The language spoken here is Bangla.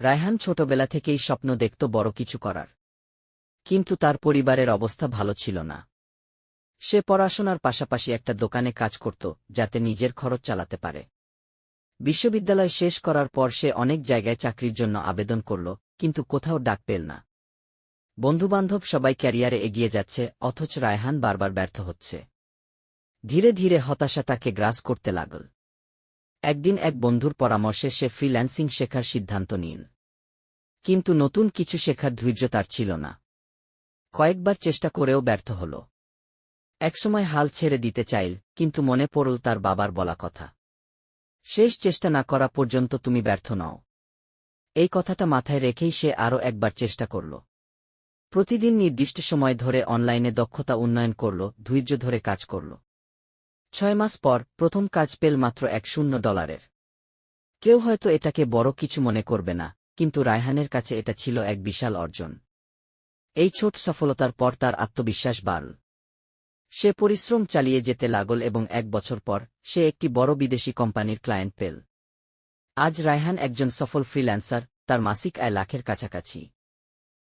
রায়হান ছোটবেলা থেকেই স্বপ্ন দেখত বড় কিছু করার। কিন্তু তার পরিবারের অবস্থা ভালো ছিল না। সে পড়াশোনার পাশাপাশি একটা দোকানে কাজ করত যাতে নিজের খরচ চালাতে পারে। বিশ্ববিদ্যালয় শেষ করার পর সে অনেক জায়গায় চাকরির জন্য আবেদন করল, কিন্তু কোথাও ডাক পেল না। বন্ধুবান্ধব সবাই ক্যারিয়ারে এগিয়ে যাচ্ছে, অথচ রায়হান বারবার ব্যর্থ হচ্ছে। ধীরে ধীরে হতাশা তাকে গ্রাস করতে লাগল। একদিন এক বন্ধুর পরামর্শে সে ফ্রিল্যান্সিং শেখার সিদ্ধান্ত নিল। কিন্তু নতুন কিছু শেখার ধৈর্য তার ছিল না। কয়েকবার চেষ্টা করেও ব্যর্থ হল। একসময় হাল ছেড়ে দিতে চাইল, কিন্তু মনে পড়ল তার বাবার বলা কথা, শেষ চেষ্টা না করা পর্যন্ত তুমি ব্যর্থ নও। এই কথাটা মাথায় রেখেই সে আরও একবার চেষ্টা করল। প্রতিদিন নির্দিষ্ট সময় ধরে অনলাইনে দক্ষতা উন্নয়ন করল, ধৈর্য ধরে কাজ করল। 6 মাস পর প্রথম কাজ পেল মাত্র $100। কেউ হয়তো এটাকে বড় কিছু মনে করবে না, কিন্তু রায়হানের কাছে এটা ছিল এক বিশাল অর্জন। এই ছোট সফলতার পর তার আত্মবিশ্বাস বাড়ল। সে পরিশ্রম চালিয়ে যেতে লাগল এবং 1 বছর পর সে একটি বড় বিদেশি কোম্পানির ক্লায়েন্ট পেল। আজ রায়হান একজন সফল ফ্রিল্যান্সার, তার মাসিক আয় লাখের কাছাকাছি।